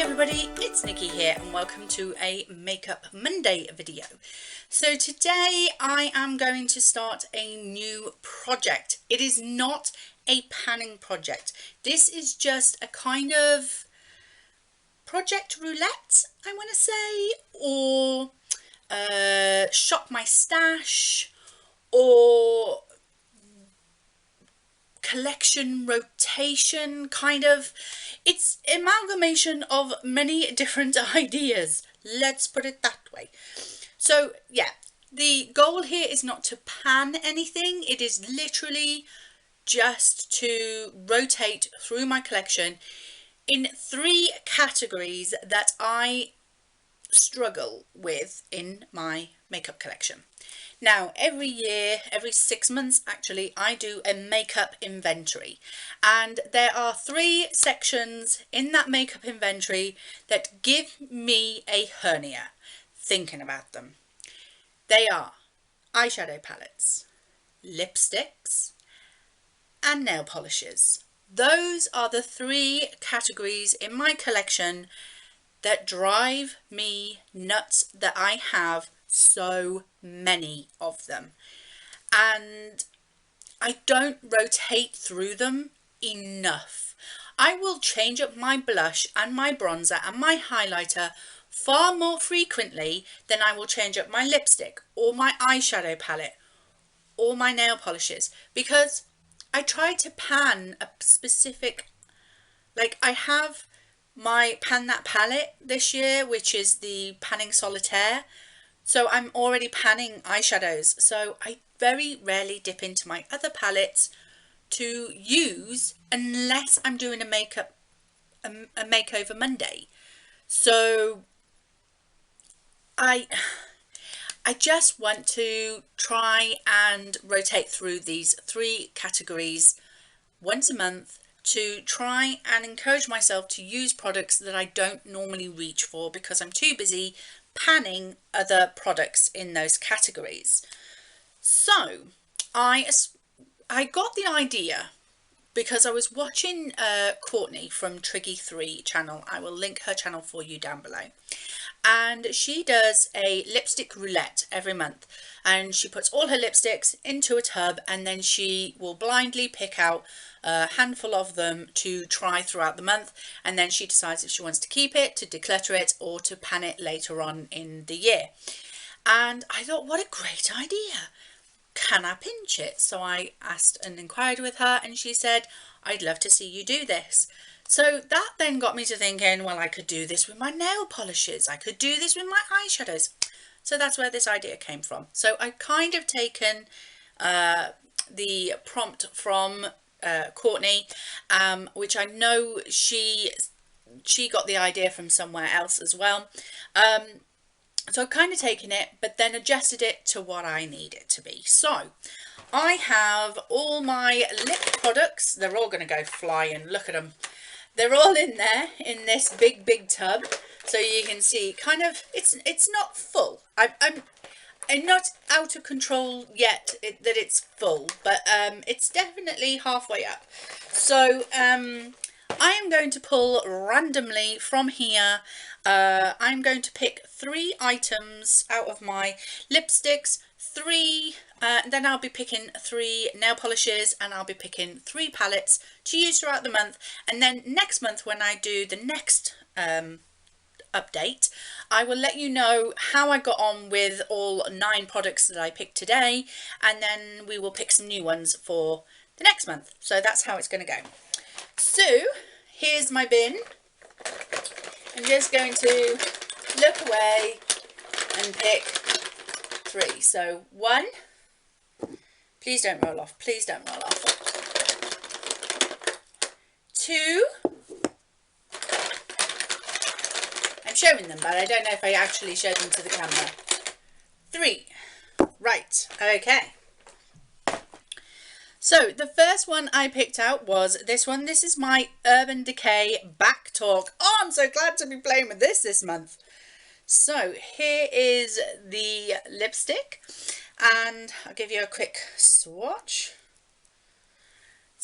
everybody, it's Nikki here and welcome to a Makeup Monday video. So today I am going to start a new project. It is not a panning project. This is just a kind of project roulette, I want to say, or shop my stash, or collection rotation kind of. It's amalgamation of many different ideas, let's put it that way. So yeah, the goal here is not to pan anything, it is literally just to rotate through my collection in 3 categories that I struggle with in my makeup collection. Now, every year, every 6 months actually, I do a makeup inventory, and there are 3 sections in that makeup inventory that give me a hernia thinking about them. They are eyeshadow palettes, lipsticks, and nail polishes. Those are the 3 categories in my collection that drive me nuts, that I have so many of them, and I don't rotate through them enough. I will change up my blush and my bronzer and my highlighter far more frequently than I will change up my lipstick or my eyeshadow palette or my nail polishes, because I try to pan a specific, like I have my Pan That palette this year, which is the Panning Solitaire. So I'm already panning eyeshadows. So I very rarely dip into my other palettes to use unless I'm doing a makeover Monday. So I just want to try and rotate through these 3 categories once a month to try and encourage myself to use products that I don't normally reach for because I'm too busy panning other products in those categories. So I got the idea because I was watching Courtney from Triggy3 channel. I will link her channel for you down below. And she does a lipstick roulette every month, and she puts all her lipsticks into a tub and then she will blindly pick out a handful of them to try throughout the month, and then she decides if she wants to keep it, to declutter it, or to pan it later on in the year. And I thought, what a great idea, can I pinch it? So I asked and inquired with her, and she said, I'd love to see you do this. So that then got me to thinking, well, I could do this with my nail polishes, I could do this with my eyeshadows. So that's where this idea came from. So I've kind of taken the prompt from Courtney, which I know she got the idea from somewhere else as well. So I've kind of taken it, but then adjusted it to what I need it to be. So I have all my lip products. They're all going to go flying. Look at them. They're all in there in this big tub. So you can see kind of, it's not full. I'm not out of control yet that it's full, but it's definitely halfway up. So I am going to pull randomly from here. I'm going to pick 3 items out of my lipsticks, 3, then I'll be picking 3 nail polishes, and I'll be picking 3 palettes to use throughout the month. And then next month, when I do the next update, I will let you know how I got on with all 9 products that I picked today, and then we will pick some new ones for the next month. So that's how it's going to go. So here's my bin. I'm just going to look away and pick 3. So 1, please don't roll off, please don't roll off. 2, I'm showing them, but I don't know if I actually showed them to the camera. 3, right, okay. So the first one I picked out was this one. This is my Urban Decay Back Talk. Oh, I'm so glad to be playing with this month. So here is the lipstick, and I'll give you a quick swatch.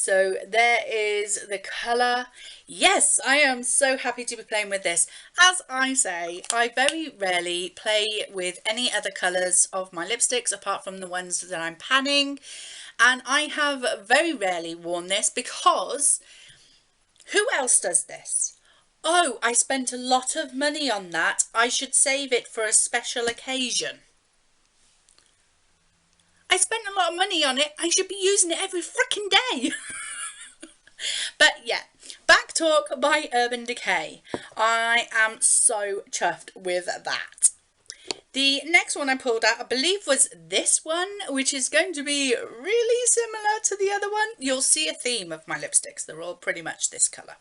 So there is the colour. Yes, I am so happy to be playing with this. As I say, I very rarely play with any other colours of my lipsticks apart from the ones that I'm panning. And I have very rarely worn this because who else does this? Oh, I spent a lot of money on that. I should save it for a special occasion. I spent a lot of money on it. I should be using it every freaking day. But yeah, Back Talk by Urban Decay. I am so chuffed with that. The next one I pulled out, I believe, was this one, which is going to be really similar to the other one. You'll see a theme of my lipsticks. They're all pretty much this colour.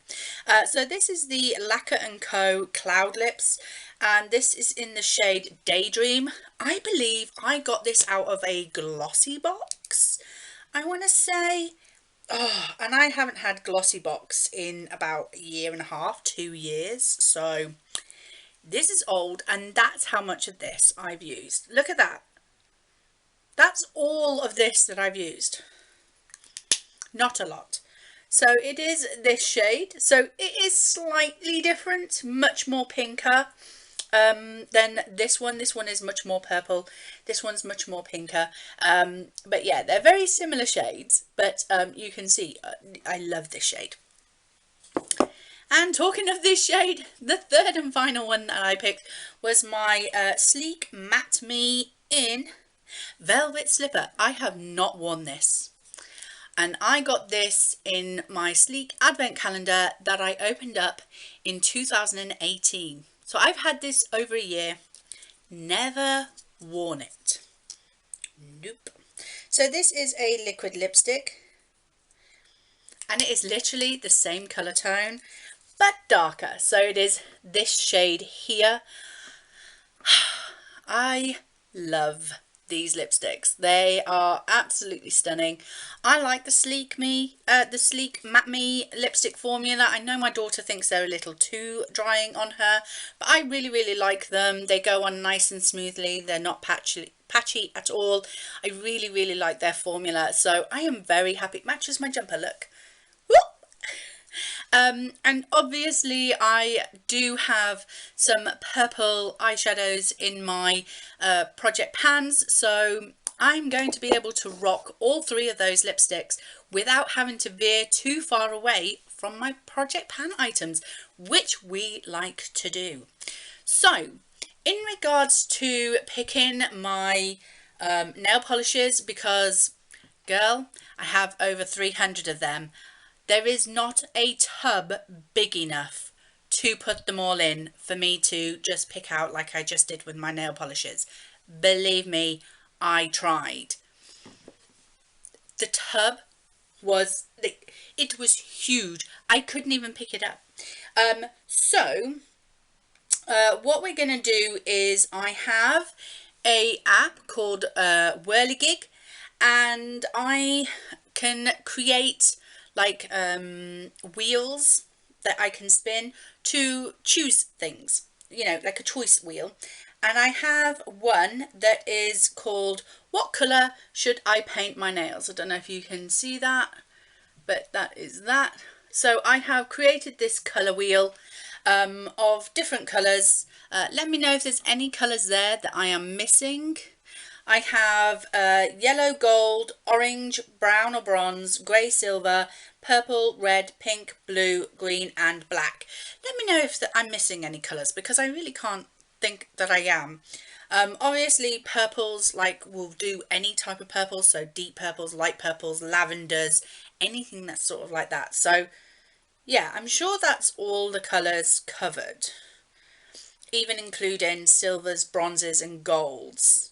So this is the Lacquer & Co. Cloud Lips, and this is in the shade Daydream. I believe I got this out of a glossy box, I want to say. Oh, and I haven't had glossy box in about a year and a half, 2 years. So this is old, and that's how much of this I've used. Look at that. That's all of this that I've used. Not a lot. So it is this shade. So it is slightly different, much more pinker than this one. This one is much more purple. This one's much more pinker. But yeah, they're very similar shades, but you can see I love this shade. And talking of this shade, the third and final one that I picked was my Sleek Matte Me in Velvet Slipper. I have not worn this. And I got this in my Sleek Advent Calendar that I opened up in 2018. So I've had this over a year, never worn it. Nope. So this is a liquid lipstick. And it is literally the same colour tone, but darker. So it is this shade here. I love these lipsticks. They are absolutely stunning. I like the Sleek Matte Me lipstick formula. I know my daughter thinks they're a little too drying on her, but I really like them. They go on nice and smoothly. They're not patchy at all. I really like their formula. So I am very happy. It matches my jumper look. And obviously I do have some purple eyeshadows in my project pans, so I'm going to be able to rock all three of those lipsticks without having to veer too far away from my project pan items, which we like to do. So in regards to picking my nail polishes, because girl, I have over 300 of them, there is not a tub big enough to put them all in for me to just pick out like I just did with my nail polishes. Believe me, I tried. The tub was, it was huge. I couldn't even pick it up. What we're going to do is I have a app called Whirligig, and I can create like wheels that I can spin to choose things, you know, like a choice wheel. And I have one that is called What Colour Should I Paint My Nails? I don't know if you can see that, but that is that. So I have created this colour wheel of different colours. Let me know if there's any colours there that I am missing. I have yellow, gold, orange, brown or bronze, grey, silver, purple, red, pink, blue, green and black. Let me know if I'm missing any colours, because I really can't think that I am. Obviously purples, like, will do any type of purple, so deep purples, light purples, lavenders, anything that's sort of like that. So yeah, I'm sure that's all the colours covered, even including silvers, bronzes and golds.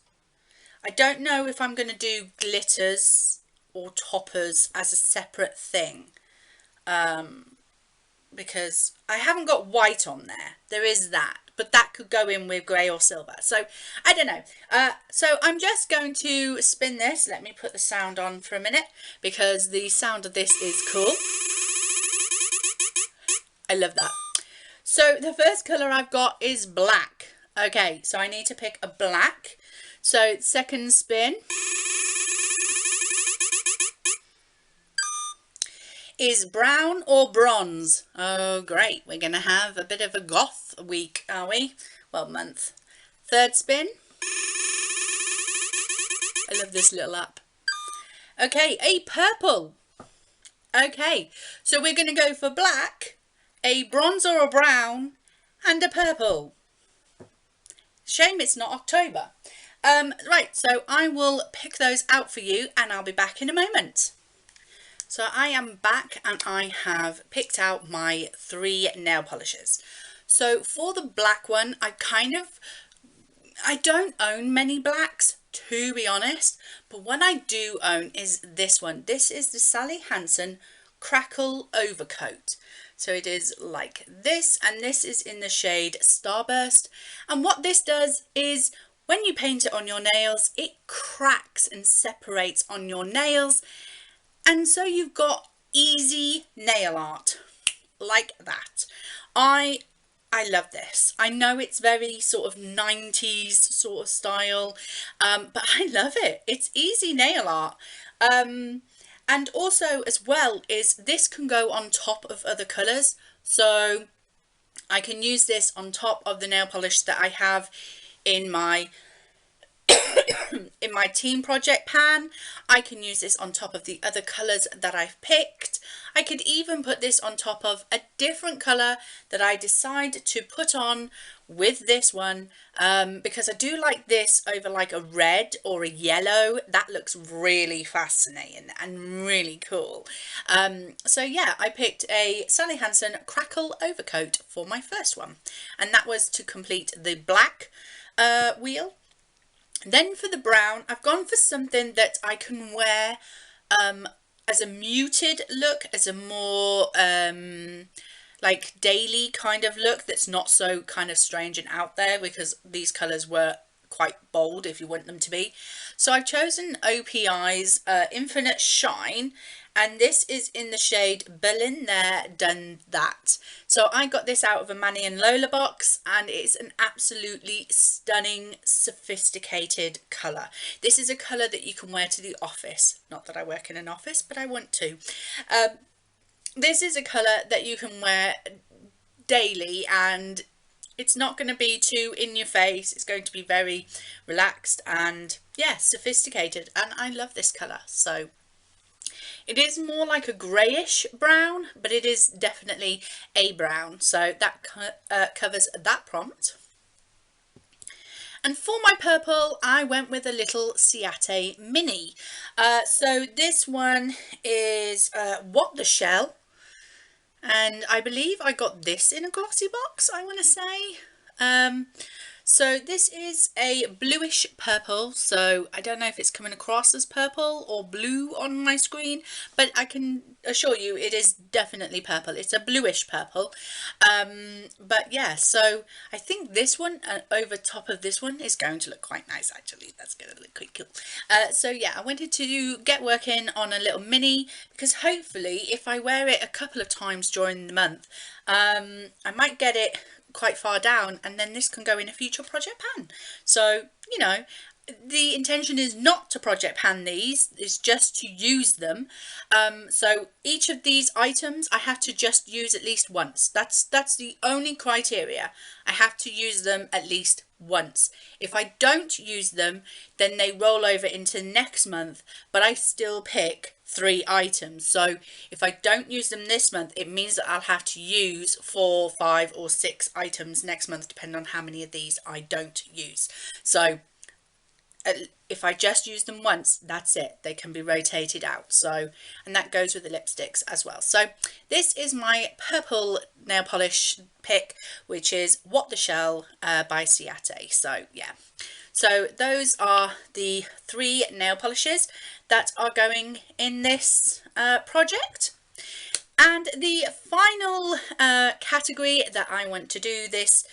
I don't know if I'm going to do glitters or toppers as a separate thing, because I haven't got white on there. There is that, but that could go in with grey or silver. So I don't know. So I'm just going to spin this. Let me put the sound on for a minute, because the sound of this is cool. I love that. So the first colour I've got is black. Okay, so I need to pick a black. So second spin. is brown or bronze. Oh, great. We're going to have a bit of a goth week, are we? Well, month. Third spin. I love this little app. Okay, a purple. Okay, so we're going to go for black, a bronze or a brown, and a purple. Shame it's not October. Right, so I will pick those out for you and I'll be back in a moment. So I am back and I have picked out my 3 nail polishes. So for the black one, I don't own many blacks, to be honest, but what I do own is this one. This is the Sally Hansen Crackle Overcoat. So it is like this, and this is in the shade Starburst. And what this does is when you paint it on your nails, it cracks and separates on your nails. And so you've got easy nail art like that. I love this. I know it's very sort of 90s sort of style, but I love it. It's easy nail art. And also as well is this can go on top of other colours. So I can use this on top of the nail polish that I have in my in my team project pan. I can use this on top of the other colours that I've picked. I could even put this on top of a different colour that I decide to put on with this one, because I do like this over like a red or a yellow. That looks really fascinating and really cool. So yeah, I picked a Sally Hansen Crackle Overcoat for my first one, and that was to complete the black wheel. Then for the brown, I've gone for something that I can wear as a muted look, as a more like daily kind of look that's not so kind of strange and out there, because these colours were quite bold if you want them to be. So I've chosen OPI's Infinite Shine, and this is in the shade Berlin There Done That. So I got this out of a Manny and Lola box, and it's an absolutely stunning, sophisticated colour. This is a colour that you can wear to the office. Not that I work in an office, but I want to. This is a colour that you can wear daily, and it's not going to be too in your face. It's going to be very relaxed and, yeah, sophisticated. And I love this colour. So it is more like a greyish brown, but it is definitely a brown. So that covers that prompt. And for my purple, I went with a little Ciate Mini. So this one is What the Shell. And I believe I got this in a glossy box, I want to say. So this is a bluish purple, so I don't know if it's coming across as purple or blue on my screen, but I can assure you it is definitely purple. It's a bluish purple. But yeah, so I think this one over top of this one is going to look quite nice, actually. That's going to look quite cool. So yeah, I wanted to get working on a little mini, because hopefully if I wear it a couple of times during the month, I might get it quite far down, and then this can go in a future project pan. So, you know, the intention is not to project pan these, it's just to use them. So each of these items I have to just use at least once. That's the only criteria. I have to use them at least once. If I don't use them, then they roll over into next month, but I still pick 3 items. So if I don't use them this month, it means that I'll have to use 4, 5 or 6 items next month, depending on how many of these I don't use. So if I just use them once, that's it. They can be rotated out. So, and that goes with the lipsticks as well. So this is my purple nail polish pick, which is What the Shell by Ciate. So yeah, so those are the 3 nail polishes that are going in this project. And the final category that I want to do this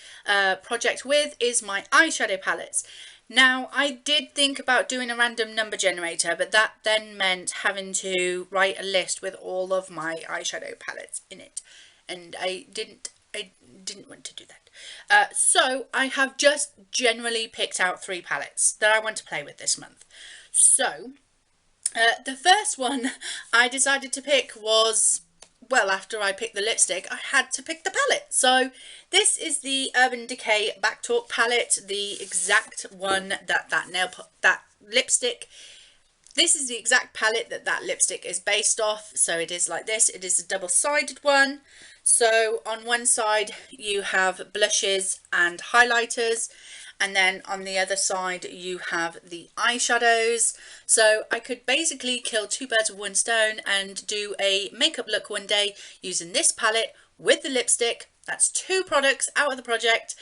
project with is my eyeshadow palettes. Now, I did think about doing a random number generator, but that then meant having to write a list with all of my eyeshadow palettes in it, and I didn't want to do that. So I have just generally picked out 3 palettes that I want to play with this month. So the first one I decided to pick was well, after I picked the lipstick, I had to pick the palette. So this is the Urban Decay Back Talk palette, the exact one that that lipstick. This is the exact palette that that lipstick is based off. So it is like this. It is a double-sided one. So on one side you have blushes and highlighters, and then on the other side you have the eyeshadows. So I could basically kill two birds with one stone and do a makeup look one day using this palette with the lipstick. That's two products out of the project,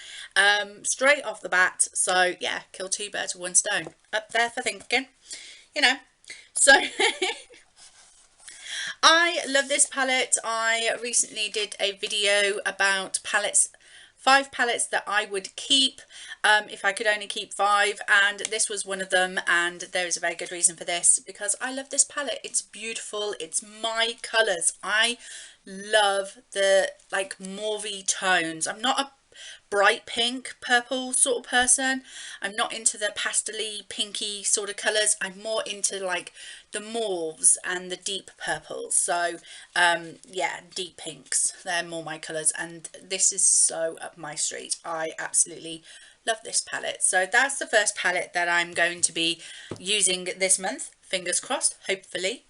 straight off the bat. So yeah, kill two birds with one stone. Up there for thinking, you know. So I love this palette. I recently did a video about palettes, 5 palettes that I would keep if I could only keep 5, and this was one of them, and there is a very good reason for this, because I love this palette. It's beautiful. It's my colours. I love the like mauvey tones. I'm not a bright pink purple sort of person. I'm not into the pastel-y pinky sort of colours. I'm more into like the mauves and the deep purples. So yeah, deep pinks, they're more my colours, and this is so up my street. I absolutely love this palette. So that's the first palette that I'm going to be using this month, fingers crossed, hopefully.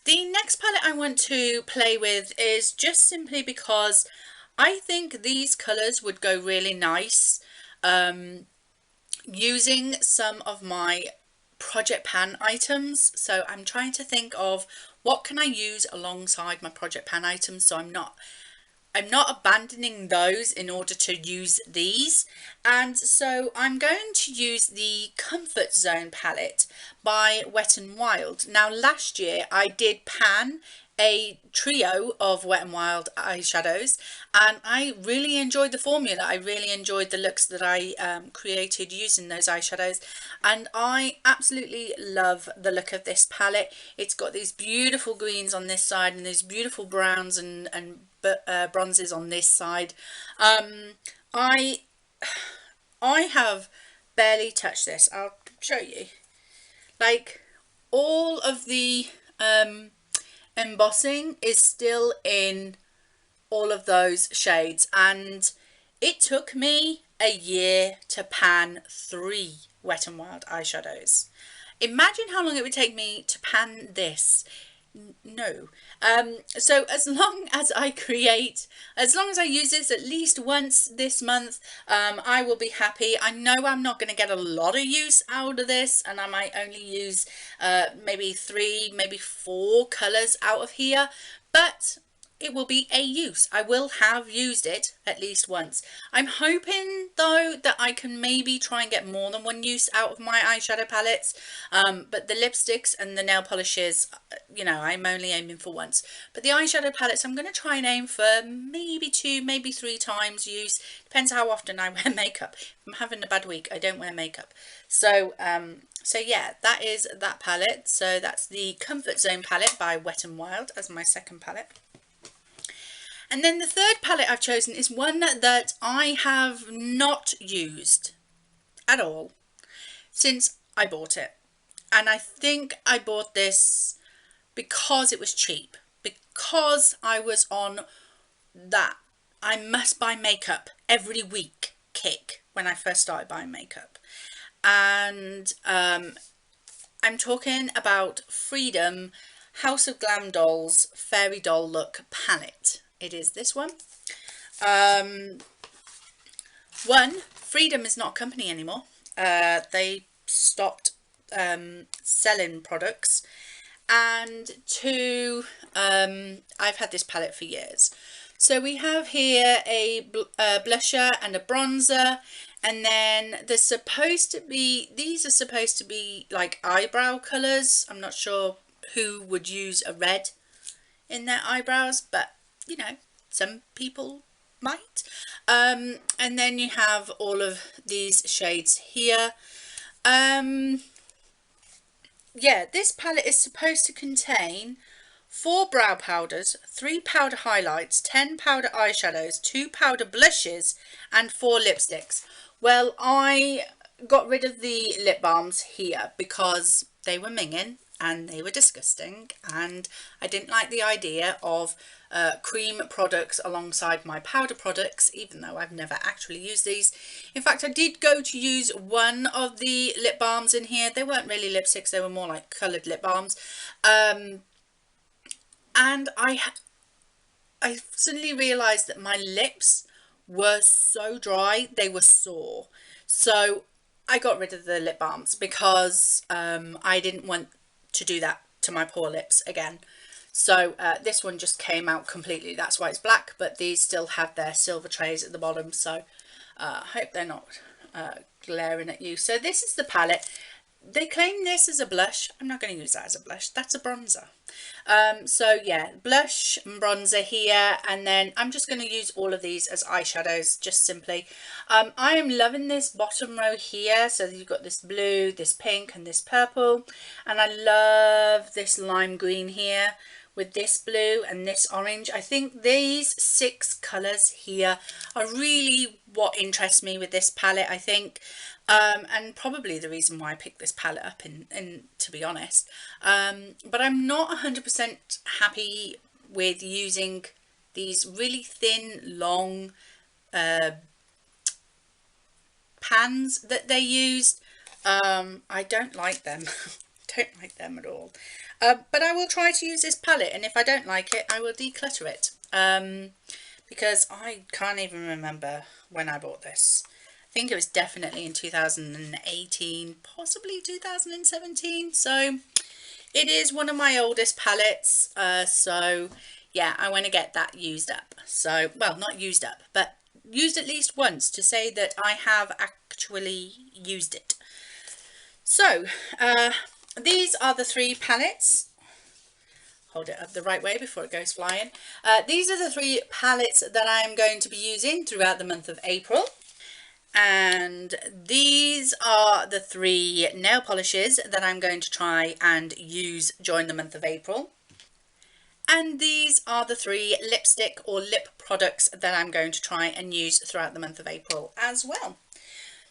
The next palette I want to play with is just simply because I think these colours would go really nice using some of my Project Pan items. So I'm trying to think of what can I use alongside my Project Pan items, so I'm not abandoning those in order to use these. And so I'm going to use the Comfort Zone palette by Wet n Wild. Now last year I did pan a trio of Wet n Wild eyeshadows, and I really enjoyed the formula. I really enjoyed the looks that I created using those eyeshadows, and I absolutely love the look of this palette. It's got these beautiful greens on this side and these beautiful browns and bronzes on this side. I have barely touched this. I'll show you. Like, all of the embossing is still in all of those shades, and it took me a year to pan 3 Wet n Wild eyeshadows. Imagine how long it would take me to pan this. No. So as long as I use this at least once this month, I will be happy. I know I'm not going to get a lot of use out of this, and I might only use maybe 3, maybe 4 colours out of here, but it will be a use. I will have used it at least once. I'm hoping though that I can maybe try and get more than 1 use out of my eyeshadow palettes, but the lipsticks and the nail polishes, you know, I'm only aiming for once. But the eyeshadow palettes, I'm going to try and aim for maybe 2, maybe 3 times use. Depends how often I wear makeup. If I'm having a bad week, I don't wear makeup. So so yeah, that is that palette. So that's the Comfort Zone palette by Wet n Wild as my second palette. And then the third palette I've chosen is one that I have not used at all since I bought it. And I think I bought this because it was cheap, because I was on that I must buy makeup every week kick when I first started buying makeup. And I'm talking about Freedom House of Glam Dolls Fairy Doll Look palette. It is this one. Freedom is not a company anymore. They stopped selling products. And 2, I've had this palette for years. So we have here a blusher and a bronzer, and then these are supposed to be like eyebrow colours. I'm not sure who would use a red in their eyebrows, but you know, some people might. And then you have all of these shades here. Yeah, this palette is supposed to contain 4 brow powders, 3 powder highlights, 10 powder eyeshadows, 2 powder blushes, and 4 lipsticks. Well, I got rid of the lip balms here because they were minging, and they were disgusting, and I didn't like the idea of cream products alongside my powder products, even though I've never actually used these. In fact, I did go to use one of the lip balms in here. They weren't really lipsticks, they were more like coloured lip balms, and I suddenly realised that my lips were so dry, they were sore. So I got rid of the lip balms because I didn't want to do that to my poor lips again. So this one just came out completely. That's why it's black, but these still have their silver trays at the bottom. So I hope they're not glaring at you. So this is the palette. They claim this as a blush. I'm not going to use that as a blush. That's a bronzer. So yeah, blush and bronzer here, and then I'm just going to use all of these as eyeshadows, just simply. I am loving this bottom row here. So you've got this blue, this pink, and this purple, and I love this lime green here with this blue and this orange. I think these 6 colours here are really what interests me with this palette, I think. And probably the reason why I picked this palette up, in to be honest. But I'm not 100% happy with using these really thin, long pans that they used. I don't like them. Don't like them at all. But I will try to use this palette, and if I don't like it, I will declutter it. Because I can't even remember when I bought this. I think it was definitely in 2018, possibly 2017. So it is one of my oldest palettes. So yeah, I want to get that used up. So, well, not used up, but used at least once to say that I have actually used it. So these are the 3 palettes. Hold it up the right way before it goes flying. These are the 3 palettes that I am going to be using throughout the month of April. And these are the 3 nail polishes that I'm going to try and use during the month of April. And these are the 3 lipstick or lip products that I'm going to try and use throughout the month of April as well.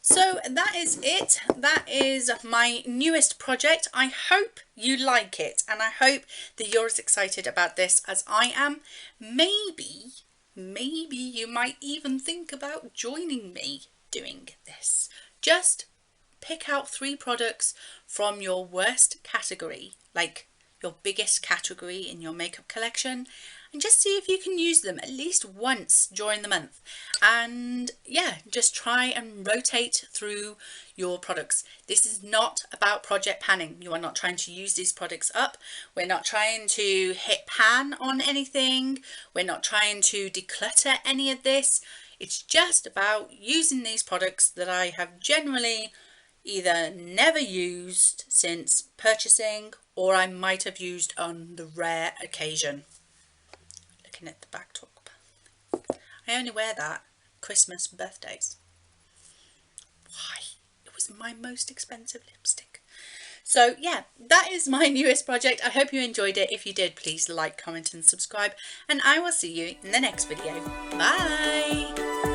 So that is it. That is my newest project. I hope you like it, and I hope that you're as excited about this as I am. Maybe you might even think about joining me doing this. Just pick out 3 products from your worst category, like your biggest category in your makeup collection, and just see if you can use them at least once during the month. And yeah, just try and rotate through your products. This is not about project panning. You are not trying to use these products up. We're not trying to hit pan on anything. We're not trying to declutter any of this. It's just about using these products that I have generally either never used since purchasing, or I might have used on the rare occasion. Looking at the backdrop, I only wear that Christmas, birthdays. Why? It was my most expensive lipstick. So yeah, that is my newest project. I hope you enjoyed it. If you did, please like, comment and subscribe, and I will see you in the next video. Bye!